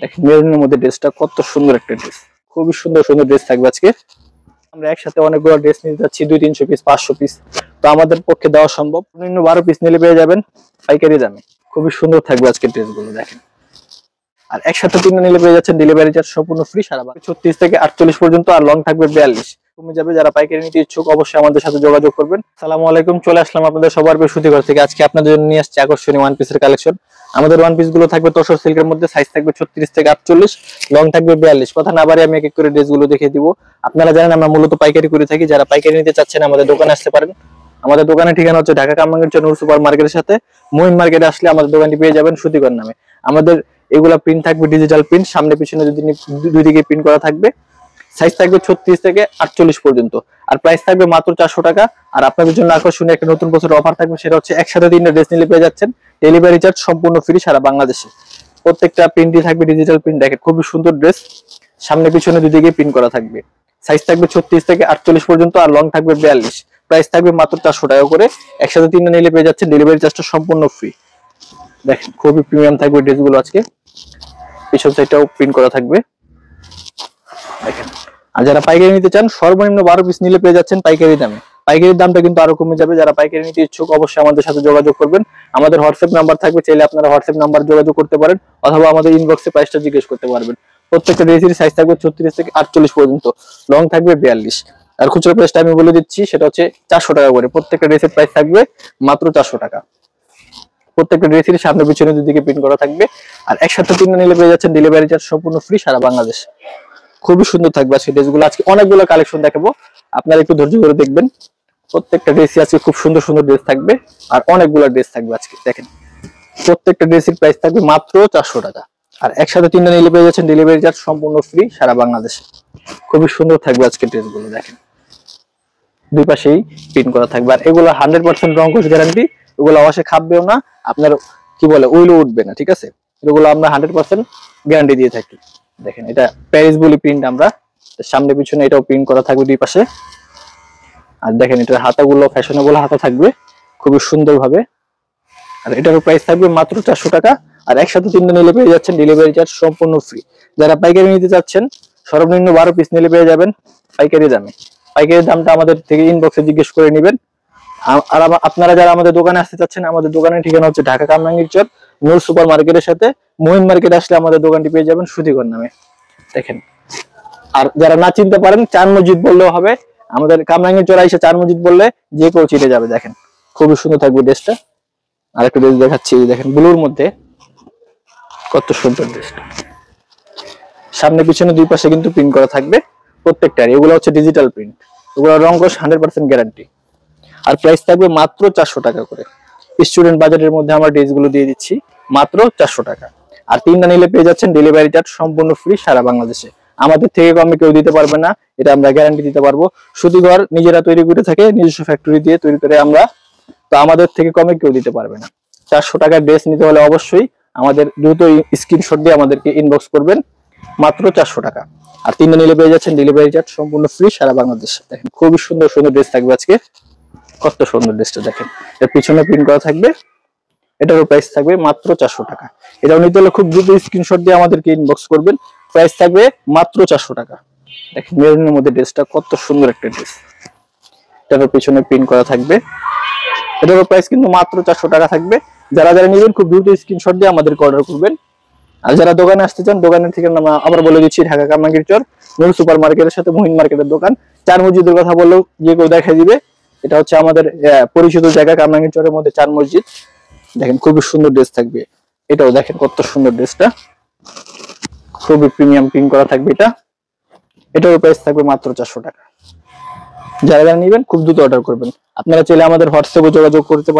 দেখেন মেরুনের মধ্যে ড্রেসটা কত সুন্দর একটা ড্রেস, খুবই সুন্দর সুন্দর ড্রেস থাকবে আজকে। আমরা একসাথে অনেকগুলো ড্রেস নিতে যাচ্ছি, 200-300 পিস 500 পিস, তো আমাদের পক্ষে দেওয়া সম্ভব। 12 পিস নিলে পেয়ে যাবেন পাইকারি দামে। খুবই সুন্দর থাকবে আজকে ড্রেসগুলো দেখেন। আর একসাথে 3টা নিলে পেয়ে যাচ্ছেন ডেলিভারি চার্জ সম্পূর্ণ ফ্রি সারা বাংলাদেশে। 36 থেকে 48 পর্যন্ত, আর লং থাকবে 42 কমে যাবে। যারা পাইকারি নিতে ইচ্ছুক অবশ্যই আমাদের সাথে যোগাযোগ করবেন। আসসালামু আলাইকুম, চলে আসলাম আপনাদের সবার প্রিয় সুতিঘর থেকে। আজকে আপনাদের জন্য নিয়ে আসছি আকর্ষণীয় ওয়ান পিসের কালেকশন। আমাদের ওয়ান পিস গুলো থাকবে তসর সিল্কের মধ্যে, সাইজ থাকবে 36 থেকে 48, লং থাকবে 42। কথা না বাড়ি আমি এক এক করে ড্রেস গুলো দেখিয়ে দিব। আপনারা জানেন আমরা মূলত পাইকারি করে থাকি, যারা পাইকারি নিতে চাচ্ছেন আমাদের দোকানে আসতে পারেন। আমাদের দোকানের ঠিকানা হচ্ছে ঢাকা কামরাঙ্গীরচর নূর সুপার মার্কেটের সাথে মহিন মার্কেটে আসলে আমাদের দোকানটি পেয়ে যাবেন সুতিঘর নামে। আমাদের এগুলা প্রিন্ট থাকবে ডিজিটাল প্রিন্ট, সামনে পিছনে যদি দুই দিকে প্রিন্ট করা থাকবে। সাইজ থাকবে 36 থেকে 48 পর্যন্ত, আর প্রাইস থাকবে মাত্র 400 টাকা। আর আপনাদের জন্য আকর্ষণীয় একটা নতুন বছরের অফার থাকবে, সেটা হচ্ছে একসাথে 3টা ড্রেস নিলে পেয়ে যাচ্ছেন ডেলিভারি চার্জ সম্পূর্ণ ফ্রি সারা বাংলাদেশে। প্রত্যেকটা প্রিন্টই থাকবে ডিজিটাল প্রিন্ট, দেখেন খুবই সুন্দর ড্রেস, সামনে পিছনে দুই দিকে প্রিন্ট করা থাকবে। সাইজ থাকবে 36 থেকে 48 পর্যন্ত, আর লং থাকবে 42। প্রাইস থাকবে মাত্র 400 টাকা করে। একসাথে 3টা নিলে পেয়ে যাচ্ছেন ডেলিভারি চার্জটা সম্পূর্ণ ফ্রি। দেখেন খুবই প্রিমিয়াম থাকবে ড্রেসগুলো আজকে, পিছন সাইডটাও প্রিন্ট করা থাকবে দেখেন। আর যারা পাইকারি নিতে চান সর্বনিম্ন 12 পিস নিলে পেয়ে যাচ্ছেন পাইকারি দামে। পাইকারির দামটা কিন্তু আরো কমে যাবে। যারা পাইকারি নিতে ইচ্ছুক অবশ্যই আমাদের সাথে যোগাযোগ করবেন। আমাদের হোয়াটসঅ্যাপ নাম্বার থাকবে, চাইলে আপনারা হোয়াটসঅ্যাপ নাম্বার যোগাযোগ করতে পারেন, অথবা আমাদের ইনবক্সে প্রাইসটা জিজ্ঞেস করতে পারবেন। প্রত্যেকটা ড্রেসের সাইজ থাকবে 36 থেকে 48 পর্যন্ত, লং থাকবে 42। আর খুচরা প্রাইসটা আমি বলে দিচ্ছি, সেটা হচ্ছে 400 টাকা করে। প্রত্যেকটা ড্রেসের প্রাইস থাকবে মাত্র 400 টাকা। প্রত্যেকটা ড্রেসের সামনে পিছনে দুদিকে প্রিন্ট করা থাকবে। আর একসাথে 3টা নিলে পেয়ে যাচ্ছেন ডেলিভারি চার্জ সম্পূর্ণ ফ্রি সারা বাংলাদেশ। খুবই সুন্দর থাকবে আজকে ড্রেসগুলো। আজকে অনেকগুলো কালেকশন দেখাবো, আপনারা একটু ধৈর্য ধরে দেখবেন। প্রত্যেকটা ড্রেসই আজকে খুব সুন্দর সুন্দর ড্রেস থাকবে, আর অনেকগুলো ড্রেস থাকবে আজকে দেখেন। প্রত্যেকটা ড্রেসের প্রাইস থাকবে মাত্র 400 টাকা। আর একসাথে 3টা নিলে পেয়ে যাচ্ছেন ডেলিভারি চার্জ সম্পূর্ণ ফ্রি সারা বাংলাদেশে। খুবই সুন্দর থাকবে আজকে ড্রেসগুলো দেখেন, দুই পাশেই প্রিন্ট করা থাকবে। আর এগুলো 100% রং কোশ গ্যারান্টি, এগুলো অবশ্যই খাবেও না, আপনার কি বলে উইলও উঠবে না, ঠিক আছে। এগুলো আমরা 100% গ্যারান্টি দিয়ে থাকি। দেখেন এটা প্যারিস বলি প্রিন্ট, আমরা সামনে পিছনে এটাও প্রিন্ট করা থাকবে দুই পাশে। আর দেখেন এটার হাতাগুলো ফ্যাশনেবল হাতা থাকবে খুবই সুন্দর ভাবে। আর এটার প্রাইস থাকবে মাত্র 400 টাকা। আর একসাথে 3টা নিলে পেয়ে যাচ্ছেন ডেলিভারি চার্জ সম্পূর্ণ ফ্রি। যারা পাইকারি নিতে চাচ্ছেন সর্বনিম্ন 12 পিস নিলে পেয়ে যাবেন পাইকারি দামে। পাইকারি দামটা আমাদের থেকে ইনবক্সে জিজ্ঞেস করে নেবেন। আর আপনারা যারা আমাদের দোকানে আসতে চাচ্ছেন, আমাদের দোকানের ঠিকানা হচ্ছে ঢাকা কামরাঙ্গীরচর নূর সুপার মার্কেটের সাথে মহিন মার্কেট আসলে আমাদের দোকানটি পেয়ে যাবেন সুতিঘর নামে দেখেন। আর যারা না চিনতে পারেন, চার মসজিদ বললেও হবে। আমাদের কামরাঙ্গীরচর এসে চার মসজিদ বললে যে কেউ চিনে যাবে। দেখেন খুবই সুন্দর থাকবে ড্রেসটা। আর একটা ড্রেস দেখাচ্ছি, দেখেন ব্লুর মধ্যে কত সুন্দর ড্রেসটা। সামনে পিছনে দুই পাশে কিন্তু প্রিন্ট করা থাকবে প্রত্যেকটার। এগুলো হচ্ছে ডিজিটাল প্রিন্ট, এগুলো রং কোশ 100% গ্যারান্টি। আর প্রাইস থাকবে মাত্র 400 টাকা করে। স্টুডেন্ট বাজেটের মধ্যে আমরা ড্রেসগুলো দিয়ে দিচ্ছি মাত্র 400 টাকা। আর 3টা নিলে পেয়ে যাচ্ছেন ডেলিভারি চার্জ সম্পূর্ণ ফ্রি সারা বাংলাদেশে। আমাদের থেকে কমে কেউ দিতে পারবে না, এটা আমরা গ্যারান্টি দিতে পারবো। সুতিঘর নিজেরা তৈরি করে থাকে, নিজস্ব ফ্যাক্টরি দিয়ে তৈরি করে আমরা, তো আমাদের থেকে কমে কেউ দিতে পারবে না। 400 টাকার ড্রেস নিতে হলে অবশ্যই আমাদের দ্রুত স্ক্রিনশট দিয়ে আমাদেরকে ইনবক্স করবেন, মাত্র 400 টাকা। আর 3টা নিলে পেয়ে যাচ্ছেন ডেলিভারি চার্জ সম্পূর্ণ ফ্রি সারা বাংলাদেশ। দেখেন খুবই সুন্দর সুন্দর ড্রেস থাকবে আজকে, কত সুন্দর ড্রেসটা দেখেন। এর পিছনে প্রিন্ট করা থাকবে, এটারও প্রাইস থাকবে মাত্র 400 টাকা। এটাও নিতে হলে খুব দ্রুত স্ক্রিনশট দিয়ে আমাদেরকে ইনবক্স করবেন, প্রাইস থাকবে মাত্র 400 টাকা। দেখেন মেরুনের মধ্যে ড্রেসটা কত সুন্দর একটা ড্রেস, এটারও পিছনে প্রিন্ট করা থাকবে। এটারও প্রাইস কিন্তু মাত্র 400 টাকা থাকবে। যারা যারা নেবেন খুব দ্রুত স্ক্রিনশট দিয়ে আমাদেরকে অর্ডার করবেন। আর যারা দোকানে আসতে চান, দোকানের ঠিকানা আমরা আবার বলে দিচ্ছি, ঢাকা কামরাঙ্গীরচর নূর সুপার মার্কেটের সাথে মহিন মার্কেটের দোকান। চার মসজিদের কথা বললেও যে কেউ দেখা দিবে। এটা হচ্ছে আমাদের পরিচিত জায়গা, কামরাঙ্গীরচরের মধ্যে চার মসজিদ। দেখেন খুবই সুন্দর ড্রেস থাকবে, এটাও দেখেন কত সুন্দর ড্রেসটা, খুবই প্রিমিয়াম প্রিন্ট করা থাকবে এটা। এটারও প্রাইস থাকবে মাত্র 400 টাকা। যারা যারা নেবেন খুব দ্রুত অর্ডার করবেন। আপনারা চাইলে আমাদের হোয়াটসঅ্যাপে যোগাযোগ করতে পারেন।